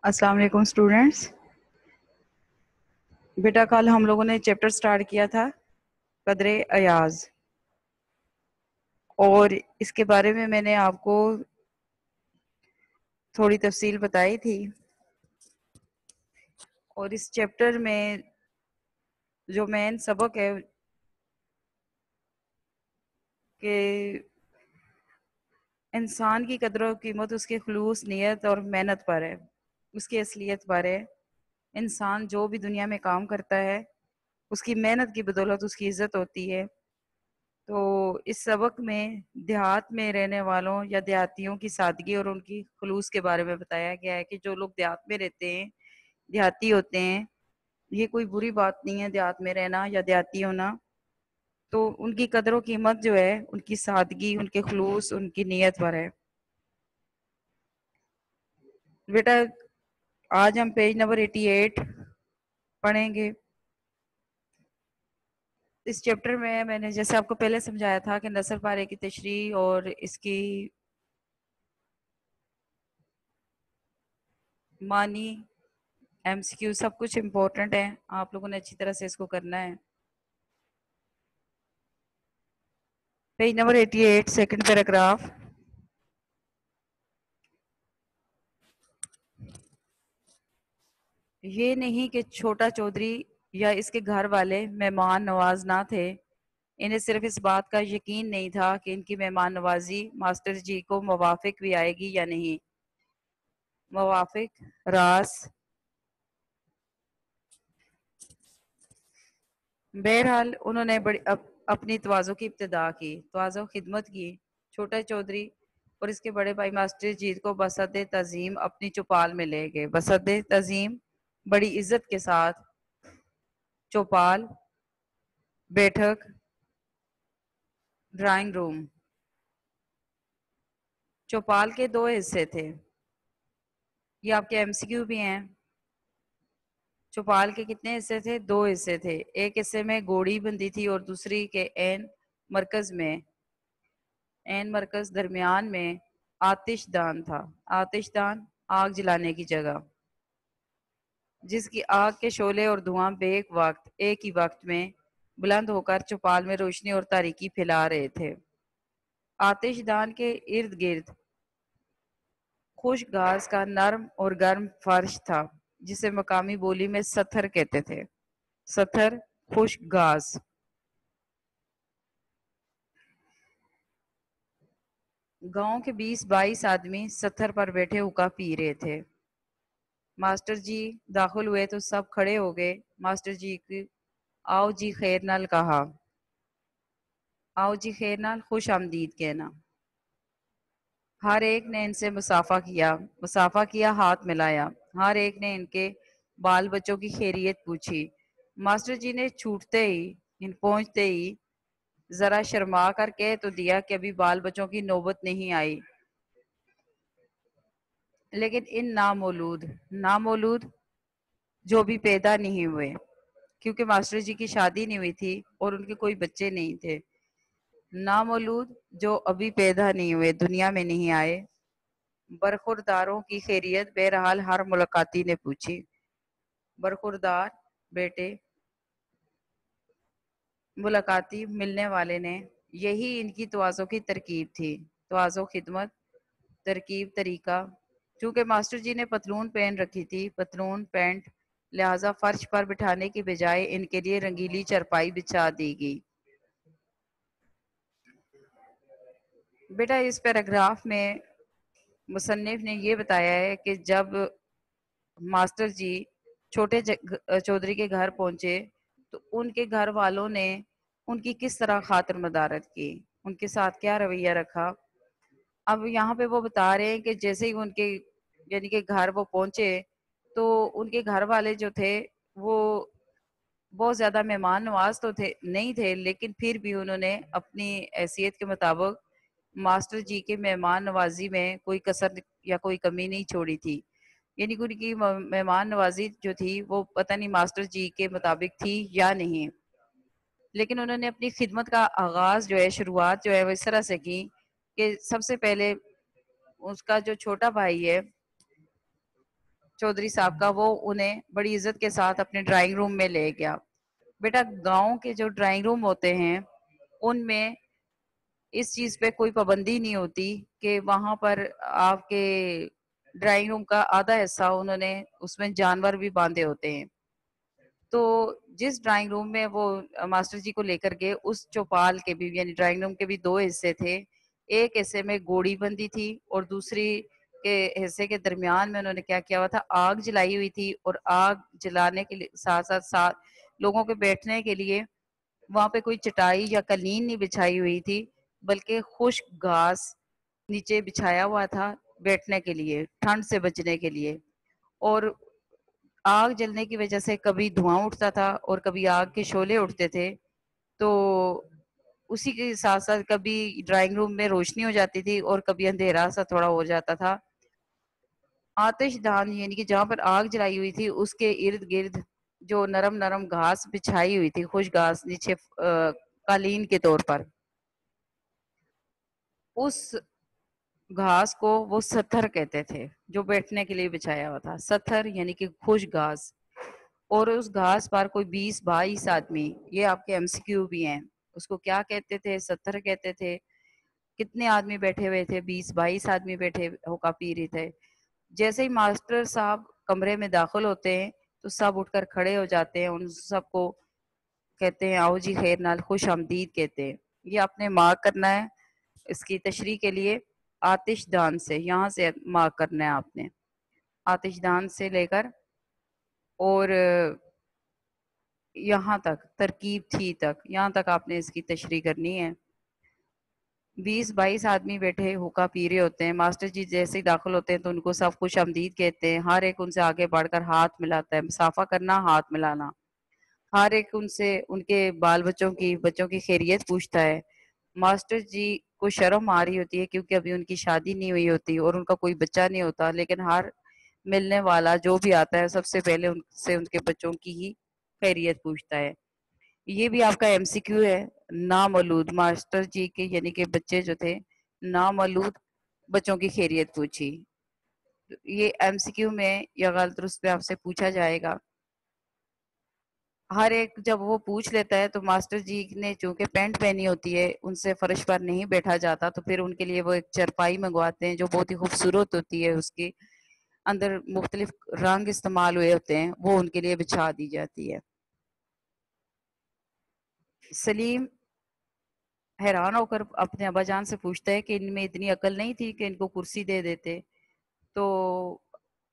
السلام علیکم اسٹوڈینٹس. بیٹا کل ہم لوگوں نے چیپٹر سٹارٹ کیا تھا قدر ایاز، اور اس کے بارے میں نے آپ کو تھوڑی تفصیل بتائی تھی. اور اس چیپٹر میں جو مین سبق ہے کہ انسان کی قدر و قیمت اس کے خلوص، نیت اور محنت پر ہے، اس کی اصلیت پر ہے. انسان جو بھی دنیا میں کام کرتا ہے اس کی محنت کی بدولت اس کی عزت ہوتی ہے. تو اس سبق میں دیہات میں رہنے والوں یا دیہاتیوں کی سادگی اور ان کی خلوص کے بارے میں بتایا گیا ہے کہ جو لوگ دیہات میں رہتے ہیں، دیہاتی ہوتے ہیں، یہ کوئی بری بات نہیں ہے دیہات میں رہنا یا دیہاتی ہونا. تو ان کی قدر و قیمت جو ہے ان کی سادگی، ان کے خلوص، ان کی نیت پر ہے. بیٹا آج ہم پیج نمبر 88 پڑھیں گے. اس چیپٹر میں نے جیسے آپ کو پہلے سمجھایا تھا کہ نثر پارے کی تشریح اور اس کی معنی، ایم سی کیو سب کچھ امپورٹنٹ ہے. آپ لوگوں نے اچھی طرح سے اس کو کرنا ہے. Page number 88 second paragraph. یہ نہیں کہ چھوٹا چودھری یا اس کے گھر والے مہمان نواز نہ تھے، انہیں صرف اس بات کا یقین نہیں تھا کہ ان کی مہمان نوازی ماسٹر جی کو موافق بھی آئے گی یا نہیں. موافق راس. بہرحال انہوں نے اپنی تواضع کی ابتدا کی، تواضع خدمت کی. چھوٹا چودھری اور اس کے بڑے بھائی ماسٹر جیت کو بسط تعظیم اپنی چوپال میں لے گئے. بسط تعظیم بڑی عزت کے ساتھ. چوپال بیٹھک، ڈرائنگ روم. چوپال کے دو حصے تھے، یہ آپ کے ایم سی کیو بھی ہیں. چوپال کے کتنے حصے تھے؟ دو حصے تھے. ایک حصے میں گوڑی بندی تھی اور دوسری کے عین مرکز درمیان میں آتش دان تھا. آتش دان آگ جلانے کی جگہ، جس کی آگ کے شعلے اور دھواں ایک ہی وقت میں بلند ہو کر چوپال میں روشنی اور تاریکی پھیلا رہے تھے. آتش دان کے ارد گرد خشک گھاس کا نرم اور گرم فرش تھا، جسے مقامی بولی میں ستھر کہتے تھے. ستھر، خشک گھاس. گاؤں کے 20-22 آدمی ستھر پر بیٹھے ہوکا پی رہے تھے. ماسٹر جی داخل ہوئے تو سب کھڑے ہو گئے. ماسٹر جی کی آؤ جی خیر نال کہا. آؤ جی خیر نال خوش آمدید کہنا. ہر ایک نے ان سے مصافحہ کیا، ہاتھ ملایا. ہر ایک نے ان کے بال بچوں کی خیریت پوچھی. ماسٹر جی نے پہنچتے ہی ذرا شرما کر کہہ تو دیا کہ ابھی بال بچوں کی نوبت نہیں آئی، لیکن ان نامولود جو بھی پیدا نہیں ہوئے، کیونکہ ماسٹر جی کی شادی نہیں ہوئی تھی اور ان کے کوئی بچے نہیں تھے. نامولود جو ابھی پیدا نہیں ہوئے، دنیا میں نہیں آئے. برخورداروں کی خیریت بہرحال ہر ملاقاتی نے پوچھی. برخوردار بیٹے، ملاقاتی ملنے والے نے. یہی ان کی تواضع کی ترکیب تھی. تواضع خدمت، ترکیب طریقہ. چونکہ ماسٹر جی نے پتلون پہن رکھی تھی، پتلون پینٹ، لہٰذا فرش پر بٹھانے کی بجائے ان کے لیے رنگیلی چرپائی بچھا دی گئی. بیٹا اس پیراگراف میں مصنف نے یہ بتایا ہے کہ جب ماسٹر جی چھوٹے چودھری کے گھر پہنچے تو ان کے گھر والوں نے ان کی کس طرح خاطر مدارت کی، ان کے ساتھ کیا رویہ رکھا. اب یہاں پہ وہ بتا رہے ہیں کہ جیسے ہی ان کے یعنی کہ گھر وہ پہنچے تو ان کے گھر والے جو تھے وہ بہت زیادہ مہمان نواز تو نہیں تھے، لیکن پھر بھی انہوں نے اپنی حیثیت کے مطابق ماسٹر جی کے مہمان نوازی میں کوئی کسر یا کوئی کمی نہیں چھوڑی تھی. یعنی کہ ان کی مہمان نوازی جو تھی وہ پتہ نہیں ماسٹر جی کے مطابق تھی یا نہیں، لیکن انہوں نے اپنی خدمت کا آغاز جو ہے، شروعات جو ہے وہ اس طرح سے کی کہ سب سے پہلے اس کا جو چھوٹا بھائی ہے، چودھری صاحب کا، وہ انہیں بڑی عزت کے ساتھ اپنے ڈرائنگ روم میں لے گیا. بیٹا گاؤں کے جو ڈرائنگ روم ہوتے ہیں ان میں اس چیز پہ کوئی پابندی نہیں ہوتی کہ وہاں پر آپ کے ڈرائنگ روم کا آدھا حصہ انہوں نے اس میں جانور بھی باندھے ہوتے ہیں. تو جس ڈرائنگ روم میں وہ ماسٹر جی کو لے کر گئے، اس چوپال کے بھی یعنی ڈرائنگ روم کے بھی دو حصے تھے. ایک حصے میں گوڑی بندی تھی اور دوسری کے حصے کے درمیان میں انہوں نے کیا کیا ہوا تھا، آگ جلائی ہوئی تھی. اور آگ جلانے کے لیے ساتھ لوگوں کے بیٹھنے کے لیے وہاں پہ کوئی چٹائی یا قالین نہیں بچھائی ہوئی تھی، بلکہ خشک گھاس نیچے بچھایا ہوا تھا بیٹھنے کے لیے، ٹھنڈ سے بچنے کے لیے. اور آگ جلنے کی وجہ سے کبھی دھواں اٹھتا تھا اور کبھی آگ کے شعلے اٹھتے تھے. تو اسی کے ساتھ ساتھ کبھی ڈرائنگ روم میں روشنی ہو جاتی تھی اور کبھی اندھیرا سا تھوڑا ہو جاتا تھا. آتش دان یعنی کہ جہاں پر آگ جلائی ہوئی تھی اس کے ارد گرد جو نرم نرم گھاس بچھائی ہوئی تھی، خوش گھاس نیچے قالین کے طور پر، اس گھاس کو وہ ستھر کہتے تھے جو بیٹھنے کے لیے بچھایا ہوا تھا. ستھر یعنی کہ خوش گھاس. اور اس گھاس پر کوئی 20-22 آدمی، یہ آپ کے MCQ بھی ہیں، اس کو کیا کہتے تھے؟ ستھر کہتے تھے. کتنے آدمی بیٹھے ہوئے تھے؟ 20-22 آدمی بیٹھے ہوکا پی رہے تھے. جیسے ہی ماسٹر صاحب کمرے میں داخل ہوتے ہیں تو سب اٹھ کر کھڑے ہو جاتے ہیں، ان سب کو کہتے ہیں آؤ جی خیر نال، خوش آمدید کہتے ہیں. یہ آپ نے مارک کرنا ہے اس کی تشریح کے لیے. آتش دان سے، یہاں سے مارک کرنا ہے آپ نے، آتش دان سے لے کر اور یہاں تک ترکیب تھی تک، یہاں تک آپ نے اس کی تشریح کرنی ہے. 20-22 آدمی بیٹھے ہوکا پی رہے ہوتے ہیں. ماسٹر جی جیسے ہی داخل ہوتے ہیں تو ان کو سب خوش آمدید کہتے ہیں. ہر ایک ان سے آگے بڑھ کر ہاتھ ملاتا ہے، مسافہ کرنا، ہاتھ ملانا. ہر ایک ان سے ان کے بال بچوں کی خیریت پوچھتا ہے. ماسٹر جی کو شرم آ رہی ہوتی ہے کیونکہ ابھی ان کی شادی نہیں ہوئی ہوتی اور ان کا کوئی بچہ نہیں ہوتا، لیکن ہر ملنے والا جو بھی آتا ہے سب سے پہلے ان سے ان کے بچوں کی ہی خیریت پوچھتا ہے. یہ بھی آپ کا MCQ ہے. نامولود ماسٹر جی کے یعنی کہ بچے جو تھے نامولود بچوں کی خیریت پوچھی. یہ MCQ میں یا غلط درست میں آپ سے پوچھا جائے گا. ہر ایک جب وہ پوچھ لیتا ہے تو ماسٹر جی نے چونکہ پینٹ پہنی ہوتی ہے ان سے فرش پر نہیں بیٹھا جاتا، تو پھر ان کے لیے وہ ایک چرپائی منگواتے ہیں جو بہت ہی خوبصورت ہوتی ہے، اس کے اندر مختلف رنگ استعمال ہوئے ہوتے ہیں، وہ ان کے لیے بچھا دی جاتی ہے. سلیم حیران ہو کر اپنے ابا جان سے پوچھتا ہے کہ ان میں اتنی عقل نہیں تھی کہ ان کو کرسی دے دیتے. تو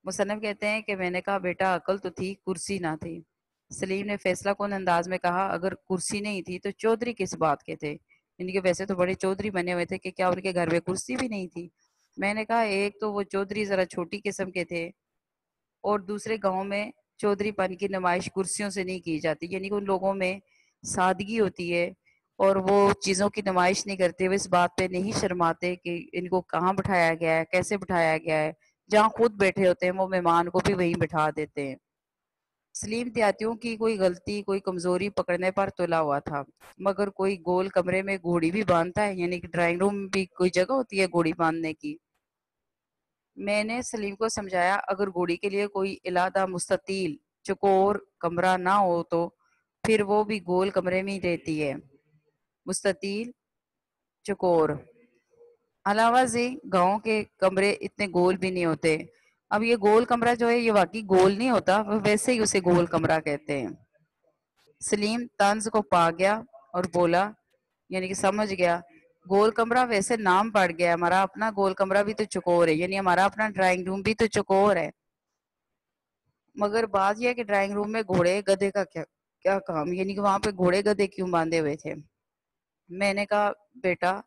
مصنف کہتے ہیں کہ میں نے کہا بیٹا عقل تو تھی، کرسی نہ تھی. سلیم نے فیصلہ کن انداز میں کہا اگر کرسی نہیں تھی تو چودھری کس بات کے تھے؟ ان کے ویسے تو بڑے چودھری بنے ہوئے تھے کہ کیا ان کے گھر میں کرسی بھی نہیں تھی؟ میں نے کہا ایک تو وہ چودھری ذرا چھوٹی قسم کے تھے اور دوسرے گاؤں میں چودھری پن کی نمائش کرسیوں سے نہیں کی جاتی، یعنی کہ ان لوگوں میں سادگی ہوتی ہے اور وہ چیزوں کی نمائش نہیں کرتے، وہ اس بات پہ نہیں شرماتے کہ ان کو کہاں بٹھایا گیا ہے، کیسے بٹھایا گیا ہے. جہاں خود بیٹھے ہوتے ہیں وہ مہمان کو بھی وہیں بٹھا دیتے ہیں. سلیم دیہاتیوں کی کوئی غلطی، کوئی کمزوری پکڑنے پر تلا ہوا تھا، مگر کوئی گول کمرے میں گھوڑی بھی باندھتا ہے، یعنی کہ ڈرائنگ روم بھی کوئی جگہ ہوتی ہے گھوڑی باندھنے کی. میں نے سلیم کو سمجھایا اگر گھوڑی کے لیے کوئی علیحدہ مستطیل چکور کمرہ نہ ہو تو پھر وہ بھی گول کمرے میں ہی رہتی ہے. مستطیل چکور علاوہ سے گاؤں کے کمرے اتنے گول بھی نہیں ہوتے. اب یہ گول کمرہ جو ہے یہ واقعی گول نہیں ہوتا، ویسے ہی اسے گول کمرہ کہتے ہیں. سلیم طنز کو پا گیا اور بولا، یعنی کہ سمجھ گیا، گول کمرہ ویسے نام پڑ گیا، ہمارا اپنا گول کمرہ بھی تو چکور ہے، یعنی ہمارا اپنا ڈرائنگ روم بھی تو چکور ہے. مگر بات یہ ہے کہ ڈرائنگ روم میں گھوڑے گدھے کا کیا کام، یعنی کہ وہاں پہ گھوڑے گدھے کیوں باندھے ہوئے تھے؟ میں نے کہا بیٹا،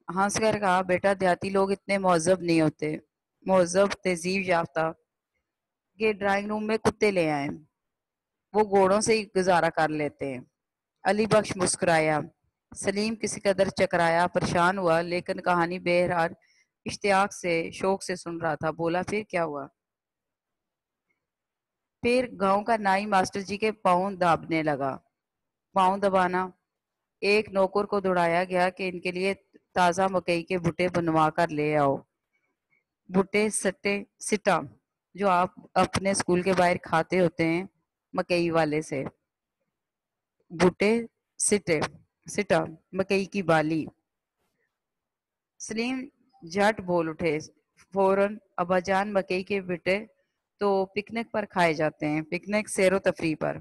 ہنس کر کہا بیٹا دیہاتی لوگ اتنے مہذب نہیں ہوتے، مہذب تہذیب یافتہ کہ ڈرائنگ روم میں کتے لے آئیں، وہ گھوڑوں سے ہی گزارا کر لیتے ہیں. علی بخش مسکرایا. سلیم کسی قدر چکرایا، پریشان ہوا، لیکن کہانی بہرحال اشتیاق سے شوق سے سن رہا تھا. بولا پھر کیا ہوا؟ پھر گاؤں کا نائی ماسٹر جی کے پاؤں دابنے لگا. پاؤں دبانا. ایک نوکر کو دوڑایا گیا کہ ان کے لیے تازہ مکئی کے بھٹے بنوا کر لے آؤ. بھٹے سٹا جو آپ اپنے اسکول کے باہر کھاتے ہوتے ہیں مکئی والے سے. بھٹے سٹا مکئی کی بالی. سلیم جھٹ بول اٹھے فوراً. ابا جان مکئی کے بھٹے تو پکنک پر کھائے جاتے ہیں, پکنک سیر و تفریح پر.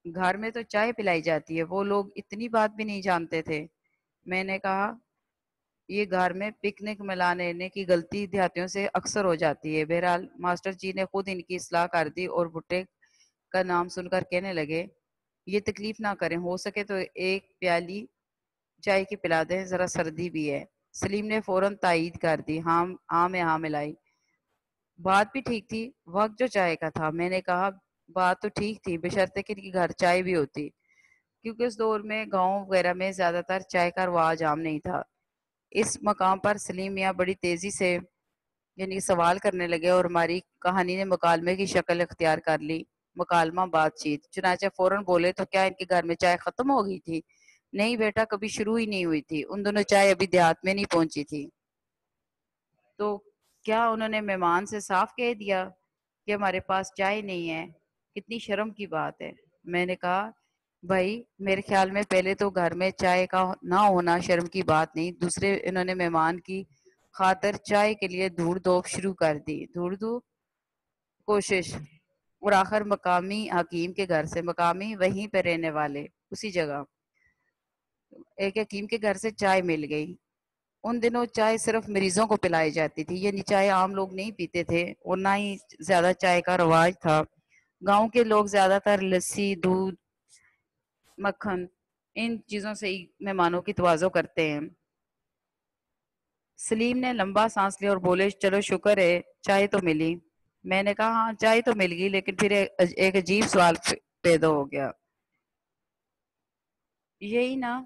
گھر میں تو چائے پلائی جاتی ہے, وہ لوگ اتنی بات بھی نہیں جانتے تھے. میں نے کہا یہ گھر میں پکنک ملانے کی غلطی دیہاتیوں سے اکثر ہو جاتی ہے. بہرحال ماسٹر جی نے خود ان کی اصلاح کر دی اور بھٹے کا نام سن کر کہنے لگے یہ تکلیف نہ کریں, ہو سکے تو ایک پیالی چائے کی پلا دیں, ذرا سردی بھی ہے. سلیم نے فوراً تائید کر دی. ہاں میں ہاں ملائی. بات بھی ٹھیک تھی, وقت جو چائے کا تھا. میں نے کہا بات تو ٹھیک تھی بشرطے کہ ان کے گھر چائے بھی ہوتی, کیونکہ اس دور میں گاؤں وغیرہ میں زیادہ تر چائے کا رواج عام نہیں تھا. اس مقام پر سلیم میاں بڑی تیزی سے یعنی سوال کرنے لگے اور ہماری کہانی نے مکالمے کی شکل اختیار کر لی. مکالمہ بات چیت. چنانچہ فوراً بولے تو کیا ان کے گھر میں چائے ختم ہو گئی تھی؟ نہیں بیٹا, کبھی شروع ہی نہیں ہوئی تھی. ان دونوں چائے ابھی دیہات میں نہیں پہنچی تھی. تو کیا انہوں نے مہمان سے صاف کہہ دیا کہ ہمارے پاس چائے نہیں ہے؟ کتنی شرم کی بات ہے. میں نے کہا بھائی میرے خیال میں پہلے تو گھر میں چائے کا نہ ہونا شرم کی بات نہیں, دوسرے انہوں نے مہمان کی خاطر چائے کے لیے دھوڑ دھوپ شروع کر دی. دھوڑ دھوپ کوشش. اور آخر مقامی حکیم کے گھر سے, مقامی وہیں پہ رہنے والے اسی جگہ ایک حکیم کے گھر سے چائے مل گئی. ان دنوں چائے صرف مریضوں کو پلائی جاتی تھی, یعنی چائے عام لوگ نہیں پیتے تھے اور نہ ہی زیادہ چائے کا رواج تھا. گاؤں کے لوگ زیادہ تر لسی, دودھ, مکھن ان چیزوں سے ہی مہمانوں کی تواضع کرتے ہیں. سلیم نے لمبا سانس لیا اور بولے چلو شکر ہے چائے تو ملی. میں نے کہا ہاں چائے تو مل گئی, لیکن پھر ایک عجیب سوال پیدا ہو گیا. یہی نا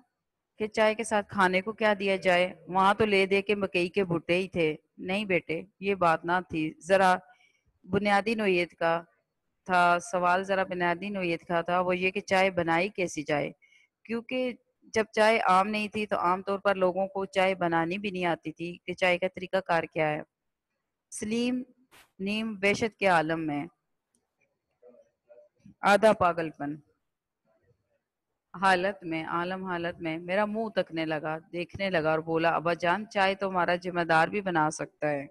کہ چائے کے ساتھ کھانے کو کیا دیا جائے؟ وہاں تو لے دے کے مکئی کے بھٹے ہی تھے. نہیں بیٹے یہ بات نہ تھی, ذرا بنیادی نوعیت کا تھا سوال. ذرا بنیادی نوعیت کا تھا. وہ یہ کہ چائے بنائی کیسی جائے, کیونکہ جب چائے عام نہیں تھی تو عام طور پر لوگوں کو چائے بنانی بھی نہیں آتی تھی کہ چائے کا طریقہ کار کیا ہے. سلیم نیم وحشت کے عالم میں, آدھا پاگل پن حالت میں میرا منہ تکنے لگا, دیکھنے لگا اور بولا ابا جان چائے تو ہمارا ذمہ دار بھی بنا سکتا ہے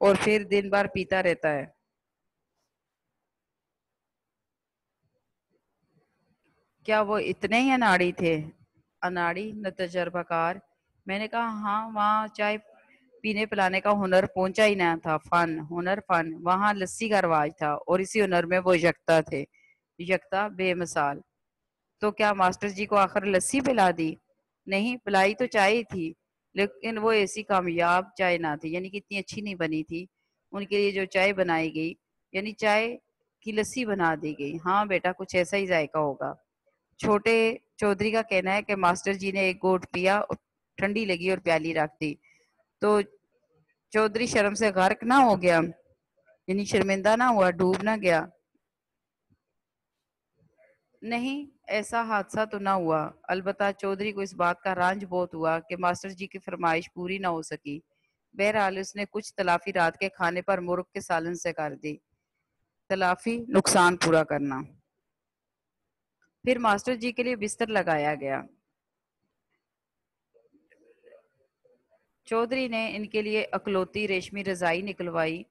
اور پھر دن بھر پیتا رہتا ہے. کیا وہ اتنے ہی اناڑی تھے؟ اناڑی نہ تجربہ کار. میں نے کہا ہاں, وہاں چائے پینے پلانے کا ہنر پہنچا ہی نہ تھا. فن وہاں لسی کا رواج تھا اور اسی ہنر میں وہ یکتا تھے, یکتا بے مثال. تو کیا ماسٹر جی کو آخر لسی پلا دی؟ نہیں, پلائی تو چائے تھی, لیکن وہ ایسی کامیاب چائے نہ تھی, یعنی کہ اتنی اچھی نہیں بنی تھی. ان کے لیے جو چائے بنائی گئی یعنی چائے کی لسی بنا دی گئی. ہاں بیٹا کچھ ایسا ہی ذائقہ ہوگا. چھوٹے چودھری کا کہنا ہے کہ ماسٹر جی نے ایک گھونٹ پیا, ٹھنڈی لگی اور پیالی رکھ دی تو چودھری شرم سے غرق نہ ہو گیا, یعنی شرمندہ نہ ہوا, ڈوب نہ گیا. نہیں ایسا حادثہ تو نہ ہوا, البتہ چودھری کو اس بات کا رنج بہت ہوا کہ ماسٹر جی کی فرمائش پوری نہ ہو سکی. بہرحال اس نے کچھ تلافی رات کے کھانے پر مرغ کے سالن سے کر دی. تلافی نقصان پورا کرنا. پھر ماسٹر جی کے لیے بستر لگایا گیا. چودھری نے ان کے لیے اکلوتی ریشمی رضائی نکلوائی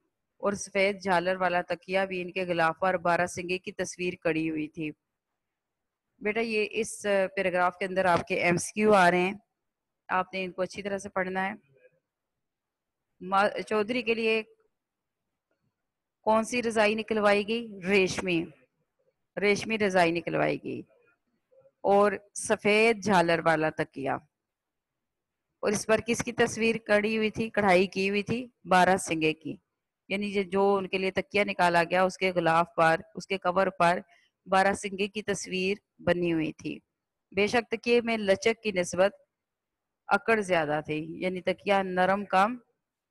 اور سفید جھالر والا تکیہ بھی ان کے غلاف پر بارہ سنگے کی تصویر کڑی ہوئی تھی. بیٹا یہ اس پیراگراف کے اندر آپ کے ایم سی کیو آ رہے ہیں, آپ نے ان کو اچھی طرح سے پڑھنا ہے. چودھری کے لیے کون سی رضائی نکلوائی گئی؟ ریشمی رضائی نکلوائی گئی اور سفید جھالر والا تکیہ. اور اس پر کس کی تصویر کڑی ہوئی تھی, کڑھائی کی ہوئی تھی؟ بارہ سنگے کی. یعنی جو ان کے لیے تکیہ نکالا گیا اس کے غلاف پر, اس کے کور پر بارہ سنگے کی تصویر بنی ہوئی تھی. بے شک تکیے میں لچک کی نسبت اکڑ زیادہ تھی, یعنی تکیہ نرم کم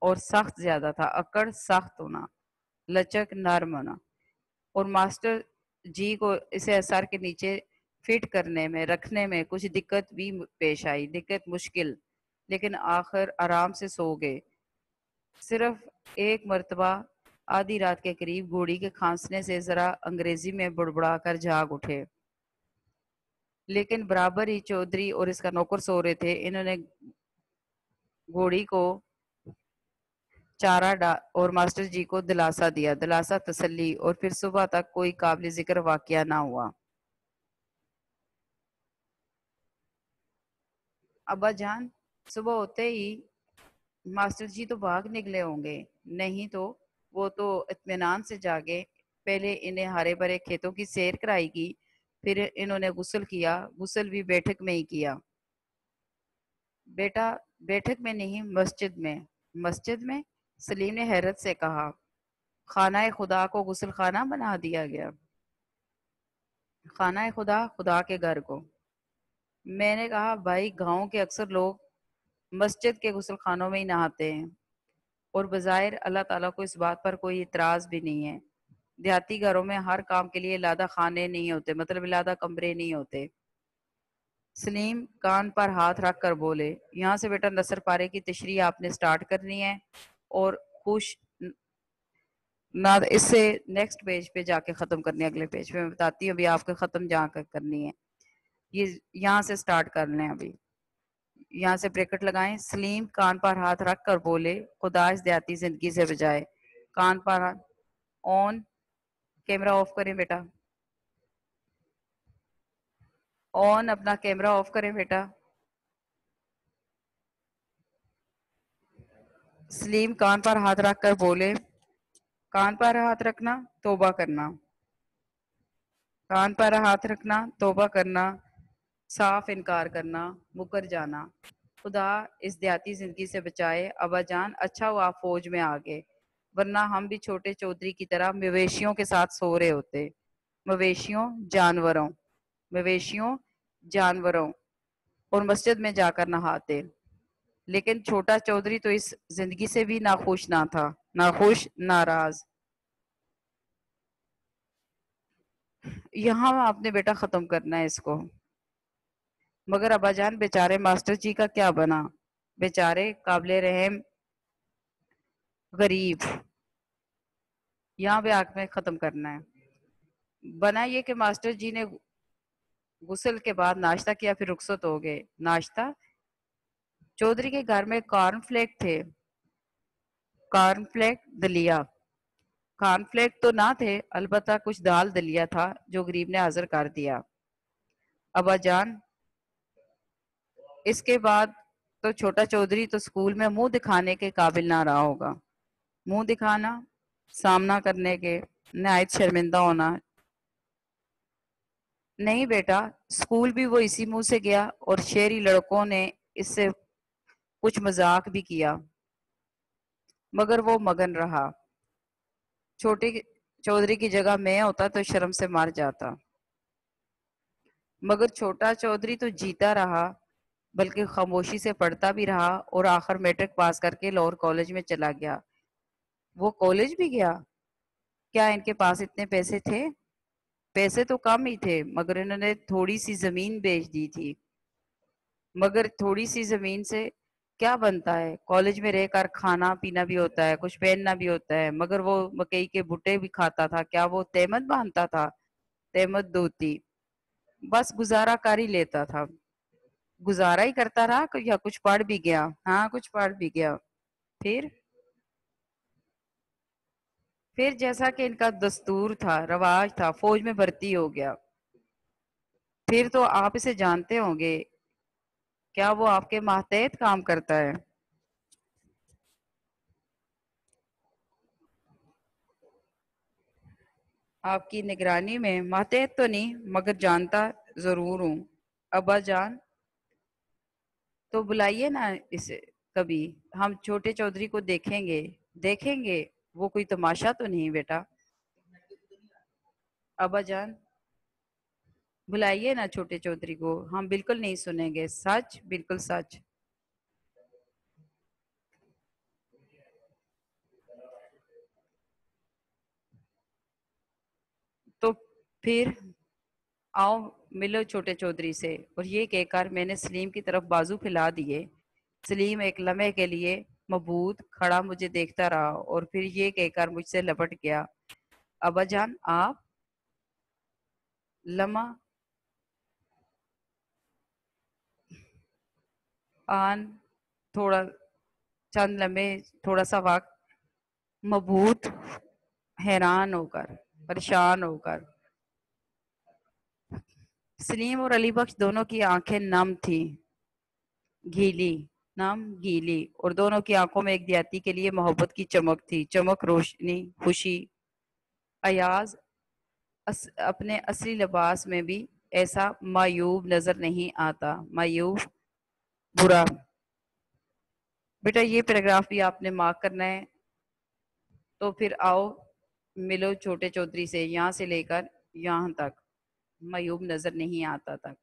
اور سخت زیادہ تھا. اکڑ سخت ہونا, لچک نرم ہونا. اور ماسٹر جی کو اسے اثر کے نیچے فٹ کرنے میں, رکھنے میں کچھ دقت بھی پیش آئی, دقت مشکل, لیکن آخر آرام سے سو گئے. صرف ایک مرتبہ آدھی رات کے قریب گھوڑی کے کھانسنے سے ذرا انگریزی میں بڑبڑا کر جاگ اٹھے، لیکن برابر ہی چودھری اور اس کا نوکر سو رہے تھے۔ انہوں نے گھوڑی کو چارہ اور ماسٹر جی کو دلاسا دیا، دلاسا تسلی، اور پھر صبح تک کوئی قابل ذکر واقعہ نہ ہوا۔ ابا جان صبح ہوتے ہی ماسٹر جی تو بھاگ نکلے ہوں گے؟ نہیں تو وہ تو اطمینان سے جاگے۔ پہلے انہیں ہرے بھرے کھیتوں کی سیر کرائی کی، پھر انہوں نے غسل کیا، غسل بھی بیٹھک میں ہی کیا۔ بیٹا بیٹھک میں نہیں، مسجد میں۔ مسجد میں؟ سلیم نے حیرت سے کہا۔ خانہ خدا کو غسل خانہ بنا دیا گیا؟ خانہ خدا، خدا کے گھر کو؟ میں نے کہا بھائی گاؤں کے اکثر لوگ مسجد کے غسل خانوں میں ہی نہاتے ہیں، اور بظاہر اللہ تعالیٰ کو اس بات پر کوئی اعتراض بھی نہیں ہے۔ دیہاتی گھروں میں ہر کام کے لیے علیحدہ خانے نہیں ہوتے، مطلب علیحدہ کمرے نہیں ہوتے۔ سلیم کان پر ہاتھ رکھ کر بولے، یہاں سے بیٹا نثر پارے کی تشریح آپ نے سٹارٹ کرنی ہے، اور خوش نہ اس سے نیکسٹ پیج پہ جا کے ختم کرنی ہے۔ اگلے پیج پہ میں بتاتی ہوں ابھی آپ کو ختم جہاں کرنی ہے، یہ یہاں سے سٹارٹ کر لیں۔ ابھی یہاں سے بریکٹ لگائیں۔ سلیم کان پر ہاتھ رکھ کر بولے، خدا اس دیہاتی زندگی سے بجائے۔ کان پر ہاتھ آن، کیمرہ آف کریں بیٹا، آن، اپنا کیمرہ آف کریں بیٹا۔ سلیم کان پر ہاتھ رکھ کر بولے، کان پر ہاتھ رکھنا توبہ کرنا، کان پر ہاتھ رکھنا توبہ کرنا، صاف انکار کرنا، مکر جانا۔ خدا اس دیہاتی زندگی سے بچائے۔ ابا جان اچھا ہوا آپ فوج میں آ گئے، ورنہ ہم بھی چھوٹے چودھری کی طرح مویشیوں کے ساتھ سو رہے ہوتے۔ مویشیوں، جانوروں، مویشیوں، جانوروں، اور مسجد میں جا کر نہاتے۔ لیکن چھوٹا چودھری تو اس زندگی سے بھی ناخوش نہ تھا، ناخوش، ناراض۔ یہاں آپ نے بیٹا ختم کرنا ہے اس کو۔ مگر ابا جان بیچارے ماسٹر جی کا کیا بنا؟ بیچارے قابل رحم غریب، یہاں پہ آنکھ میں ختم کرنا ہے۔ بنا یہ کہ ماسٹر جی نے غسل کے بعد ناشتہ کیا، پھر رخصت ہو گئے۔ ناشتہ؟ چودھری کے گھر میں کارن فلیک تھے، کارن فلیک، دلیا۔ کارن فلیک تو نہ تھے، البتہ کچھ دال دلیا تھا جو غریب نے حاضر کر دیا۔ ابا جان اس کے بعد تو چھوٹا چودھری تو اسکول میں منہ دکھانے کے قابل نہ رہا ہوگا۔ منہ دکھانا، سامنا کرنے کے، نہایت شرمندہ ہونا۔ نہیں بیٹا، اسکول بھی وہ اسی منہ سے گیا، اور شہری لڑکوں نے اس سے کچھ مذاق بھی کیا، مگر وہ مگن رہا۔ چھوٹے چودھری کی جگہ میں ہوتا تو شرم سے مر جاتا، مگر چھوٹا چودھری تو جیتا رہا، بلکہ خاموشی سے پڑھتا بھی رہا، اور آخر میٹرک پاس کر کے لاہور کالج میں چلا گیا۔ وہ کالج بھی گیا؟ کیا ان کے پاس اتنے پیسے تھے؟ پیسے تو کم ہی تھے، مگر انہوں نے تھوڑی سی زمین بیچ دی تھی۔ مگر تھوڑی سی زمین سے کیا بنتا ہے؟ کالج میں رہ کر کھانا پینا بھی ہوتا ہے، کچھ پہننا بھی ہوتا ہے، مگر وہ مکئی کے بھٹے بھی کھاتا تھا، کیا وہ تہمت باندھتا تھا؟ تہمت دوتی، بس گزارا کر ہی لیتا تھا۔ گزارا ہی کرتا رہا یا کچھ پڑھ بھی گیا؟ ہاں کچھ پڑھ بھی گیا۔ پھر جیسا کہ ان کا دستور تھا، رواج تھا، فوج میں بھرتی ہو گیا۔ پھر تو آپ اسے جانتے ہوں گے، کیا وہ آپ کے ماتحت کام کرتا ہے؟ آپ کی نگرانی میں؟ ماتحت تو نہیں، مگر جانتا ضرور ہوں۔ ابا جان تو بلائیے نا اسے کبھی، ہم چھوٹے چودھری کو دیکھیں گے۔ دیکھیں گے؟ وہ کوئی تماشا تو نہیں بیٹا۔ ابا جان بلائیے نا چھوٹے چودھری کو، ہم بالکل نہیں سنیں گے، سچ، بالکل سچ۔ تو پھر آؤ ملو چھوٹے چودھری سے۔ اور یہ کہہ کر میں نے سلیم کی طرف بازو پھیلا دیے۔ سلیم ایک لمحے کے لیے مبہوت کھڑا مجھے دیکھتا رہا اور پھر یہ کہہ کر مجھ سے لپٹ گیا، ابا جان آپ؟ لمح آن تھوڑا چند لمحے تھوڑا سا وقت، مبہوت حیران ہو کر، پریشان ہو کر، سلیم اور علی بخش دونوں کی آنکھیں نم تھیں، گیلی، نم گیلی، اور دونوں کی آنکھوں میں ایک دیہاتی کے لیے محبت کی چمک تھی، چمک، روشنی، خوشی۔ ایاز اپنے اصلی لباس میں بھی ایسا معیوب نظر نہیں آتا، معیوب، برا۔ بیٹا یہ پیراگراف بھی آپ نے مارک کرنا ہے، تو پھر آؤ ملو چھوٹے چودھری سے، یہاں سے لے کر یہاں تک، معیوب نظر نہیں آتا تک۔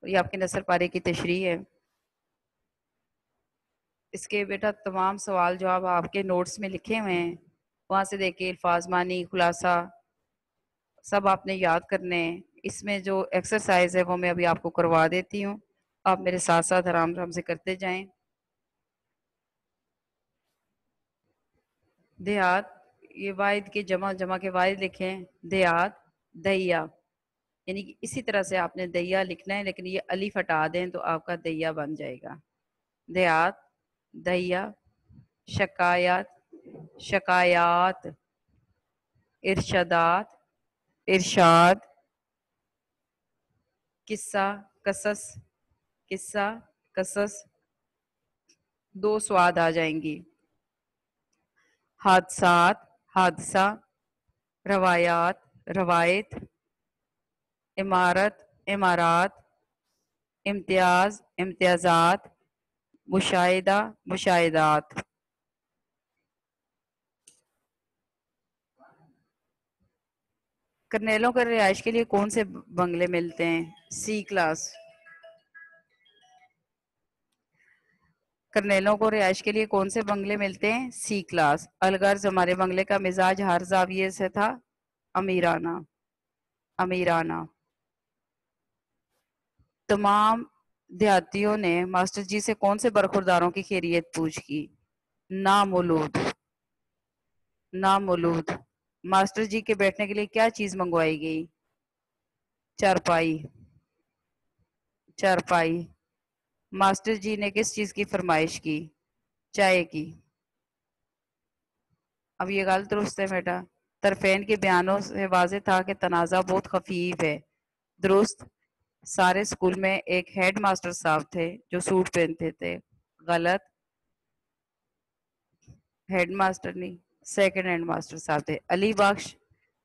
یہ آپ کے نثر پارے کی تشریح ہے۔ اس کے بیٹا تمام سوال جواب آپ کے نوٹس میں لکھے ہوئے ہیں، وہاں سے دیکھیں، الفاظ معنی، خلاصہ سب آپ نے یاد کرنے ہیں۔ اس میں جو ایکسرسائز ہے وہ میں ابھی آپ کو کروا دیتی ہوں، آپ میرے ساتھ ساتھ آرام آرام سے کرتے جائیں۔ دیہات، یہ واحد کے جمع، جمع کے واحد لکھیں، دیہات، دہیا، یعنی کہ اسی طرح سے آپ نے دہیا لکھنا ہے، لیکن یہ الف ہٹا دیں تو آپ کا دہیا بن جائے گا۔ دیہات، دہیا، شکایات، شکایات، ارشادات، ارشاد، قصہ، قصص، قصہ، قصص، دو سواد آ جائیں گی، حادثات، حادثہ، روایات، روایت، عمارت، عمارات، امتیاز، امتیازات، مشاہدہ، مشاہدات۔ کرنیلوں کو رہائش کے لیے کون سے بنگلے ملتے ہیں؟ سی کلاس۔ کرنیلوں کو رہائش کے لیے کون سے بنگلے ملتے ہیں؟ سی کلاس۔ الغرض ہمارے بنگلے کا مزاج ہر زاویے سے تھا امیرانہ، امیرانہ۔ تمام دیہاتیوں نے ماسٹر جی سے کون سے برخورداروں کی خیریت پوچھ کی؟ نامولود، نامولود۔ ماسٹر جی کے بیٹھنے کے لیے کیا چیز منگوائی گئی؟ چارپائی، چارپائی۔ ماسٹر جی نے کس چیز کی فرمائش کی؟ چائے کی۔ اب یہ غلط درست ہے بیٹا، طرفین کے بیانوں سے واضح تھا کہ تنازع بہت خفیف ہے، درست۔ سارے اسکول میں ایک ہیڈ ماسٹر صاحب تھے جو سوٹ پہنتے تھے، غلط۔ ہیڈ ماسٹر نہیں، سیکنڈ ہیڈ ماسٹر صاحب تھے۔ علی بخش،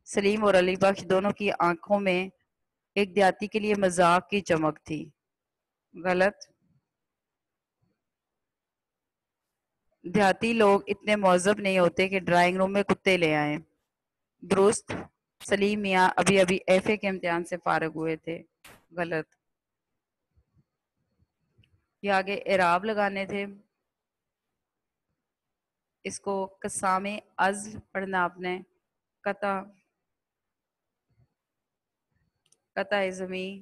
سلیم اور علی بخش دونوں کی آنکھوں میں ایک دیہاتی کے لیے مذاق کی چمک تھی، غلط۔ دیہاتی لوگ اتنے مہذب نہیں ہوتے کہ ڈرائنگ روم میں کتے لے آئیں، درست۔ سلیم میاں ابھی ابھی ایف اے کے امتحان سے فارغ ہوئے تھے، غلط۔ یہ آگے اعراب لگانے تھے، اس کو قسام ازل پڑھنا آپ نے، قطع، قطع زمین،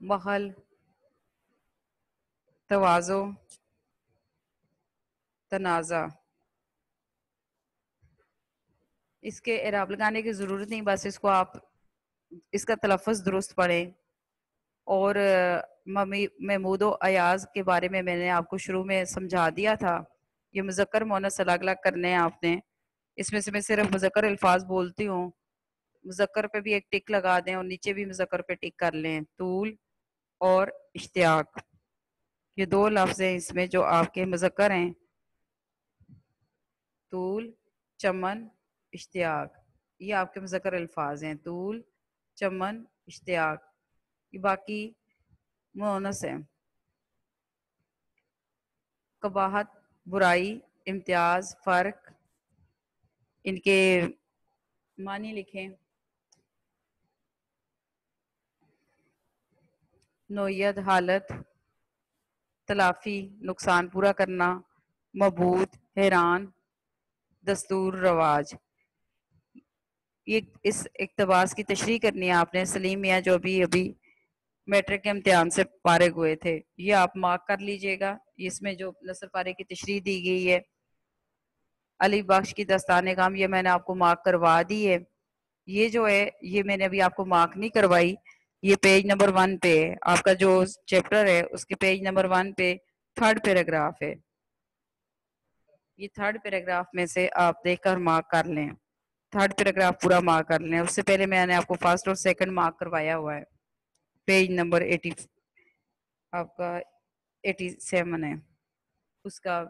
محل، تواضع، تنازع۔ اس کے اعراب لگانے کی ضرورت نہیں، بس اس کو آپ اس کا تلفظ درست پڑھیں۔ اور محمود و ایاز کے بارے میں نے آپ کو شروع میں سمجھا دیا تھا، یہ مذکر مونث الگ الگ کرنے ہیں آپ نے، اس میں سے میں صرف مذکر الفاظ بولتی ہوں، مذکر پہ بھی ایک ٹک لگا دیں اور نیچے بھی مذکر پہ ٹک کر لیں، طول اور اشتیاق، یہ دو لفظ ہیں اس میں جو آپ کے مذکر ہیں، طول، چمن، اشتیاق، یہ آپ کے مذکر الفاظ ہیں، طول، چمن، اشتیاق، یہ باقی مؤنث ہیں۔ قباحت، برائی، امتیاز، فرق، ان کے معنی لکھیں۔ نوعیت، حالت، تلافی، نقصان پورا کرنا، مبہوت، حیران، دستور، رواج۔ یہ اس اقتباس کی تشریح کرنی ہے آپ نے، سلیم میاں جو ابھی میٹرک کے امتحان سے فارغ ہوئے تھے. یہ آپ مارک کر لیجئے گا. اس میں جو نثر پارے کی تشریح دی گئی ہے علی بخش کی دستان غم، یہ میں نے آپ کو مارک کروا دی ہے. یہ جو ہے یہ میں نے ابھی آپ کو مارک نہیں کروائی. یہ پیج نمبر 1 پہ ہے. آپ کا جو چیپٹر ہے اس کے پیج نمبر 1 پہ 3rd پیراگراف ہے. یہ 3rd پیراگراف میں سے آپ دیکھ کر مارک کر لیں. 3rd پیراگراف پورا مارک کر لیں. اس سے پہلے میں نے آپ کو 1st اور 2nd مارک کروایا ہوا ہے. پیج نمبر 80 آپ کا 87 ہے. اس کا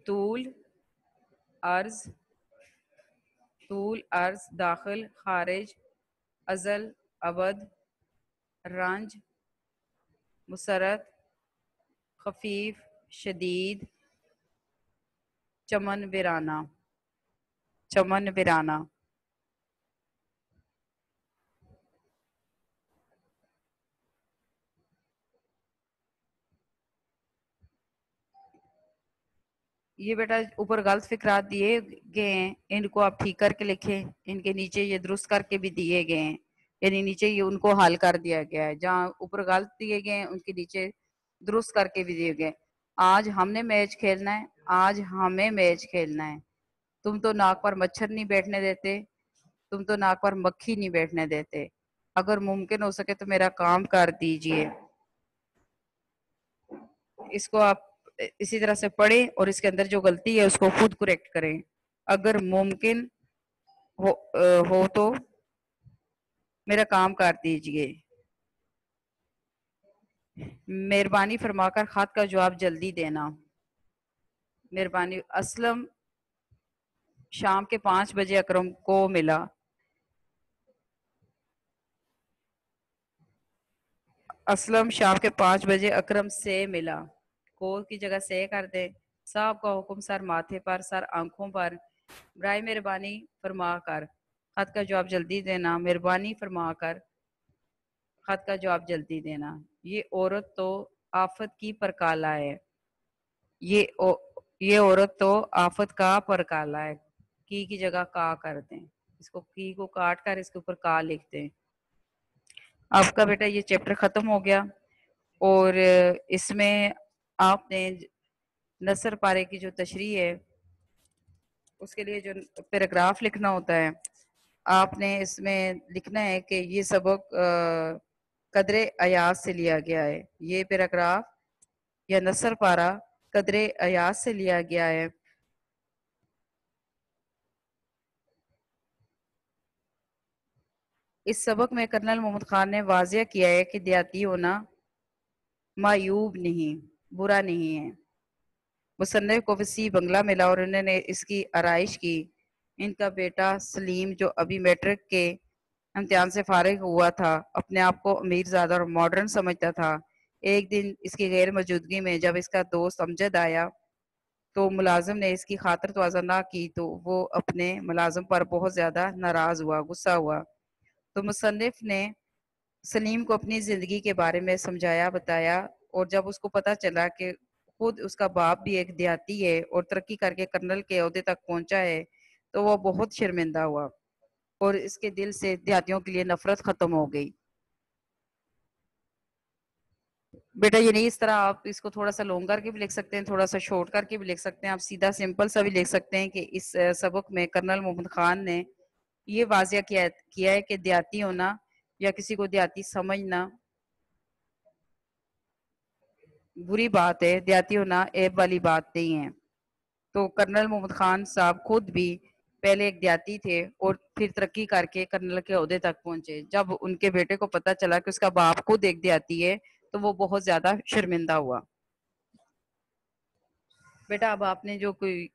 طول عرض داخل خارج ازل ابد رنج مسرت خفیف شدید چمن ویرانہ. یہ بیٹا اوپر غلط فکرات دیے گئے ہیں، ان کو آپ ٹھیک کر کے لکھیں. ان کے نیچے یہ درست کر کے بھی دیے گئے ہیں، یعنی نیچے یہ ان کو حل کر دیا گیا ہے. جہاں اوپر غلط دیے گئے ہیں ان کے نیچے درست کر کے بھی دیے گئے. آج ہم نے میچ کھیلنا ہے، آج ہمیں میچ کھیلنا ہے. تم تو ناک پر مچھر نہیں بیٹھنے دیتے، تم تو ناک پر مکھی نہیں بیٹھنے دیتے. اگر ممکن ہو سکے تو میرا کام کر دیجئے. اس کو آپ اسی طرح سے پڑھیں اور اس کے اندر جو غلطی ہے اس کو خود کریکٹ کریں. اگر ممکن ہو تو میرا کام کر دیجئے. مہربانی فرما کر خط کا جواب جلدی دینا. مہربانی. اسلم شام کے 5 بجے اکرم کو ملا. اسلم شام کے 5 بجے اکرم سے ملا. کو کی جگہ سے کر دیں. صاحب کا حکم سر ماتھے پر سر آنکھوں پر. برائے مہربانی فرما کر خط کا جواب جلدی دینا. مہربانی فرما کر خط کا جواب جلدی دینا. یہ عورت تو آفت کی پرکالہ ہے. یہ عورت تو آفت کا پرکالہ ہے. کی جگہ کا کر دیں. اس کو کی کو کاٹ کر اس کے اوپر کا لکھ دیں. آپ کا بیٹا یہ چیپٹر ختم ہو گیا. اور اس میں آپ نے نثر پارے کی جو تشریح ہے اس کے لیے جو پیراگراف لکھنا ہوتا ہے آپ نے اس میں لکھنا ہے کہ یہ سبق قدر ایاز سے لیا گیا ہے. یہ پیراگراف یا نثر پارہ قدر ایاز سے لیا گیا ہے. اس سبق میں کرنل محمد خان نے واضح کیا ہے کہ دیہاتی ہونا معیوب نہیں، برا نہیں ہے. مصنف کو وسیع بنگلہ ملا اور انہوں نے اس کی آرائش کی. ان کا بیٹا سلیم جو ابھی میٹرک کے امتحان سے فارغ ہوا تھا اپنے آپ کو امیر زادہ اور ماڈرن سمجھتا تھا. ایک دن اس کی غیر موجودگی میں جب اس کا دوست امجد آیا تو ملازم نے اس کی خاطر توازہ نہ کی تو وہ اپنے ملازم پر بہت زیادہ ناراض ہوا، غصہ ہوا. تو مصنف نے سلیم کو اپنی زندگی کے بارے میں سمجھایا بتایا اور جب اس کو پتا چلا کہ خود اس کا باپ بھی ایک دیہاتی ہے اور ترقی کر کے کرنل کے عہدے تک پہنچا ہے تو وہ بہت شرمندہ ہوا اور اس کے دل سے دیہاتیوں کے لیے نفرت ختم ہو گئی. بیٹا یہ نہیں اس طرح آپ اس کو تھوڑا سا لونگ کر کے بھی لکھ سکتے ہیں، تھوڑا سا شارٹ کر کے بھی لکھ سکتے ہیں. آپ سیدھا سمپل سا بھی لکھ سکتے ہیں کہ اس سبق میں کرنل محمد خان نے یہ واضح کیا ہے کہ دیہاتی ہونا یا کسی کو دیہاتی سمجھنا بری بات ہے، دیہاتی ہونا عیب والی بات نہیں ہے. تو کرنل محمد خان صاحب خود بھی پہلے ایک دیہاتی تھے اور پھر ترقی کر کے کرنل کے عہدے تک پہنچے. جب ان کے بیٹے کو پتا چلا کہ اس کا باپ خود ایک دیہاتی ہے تو وہ بہت زیادہ شرمندہ ہوا. بیٹا اب آپ نے جو کوئی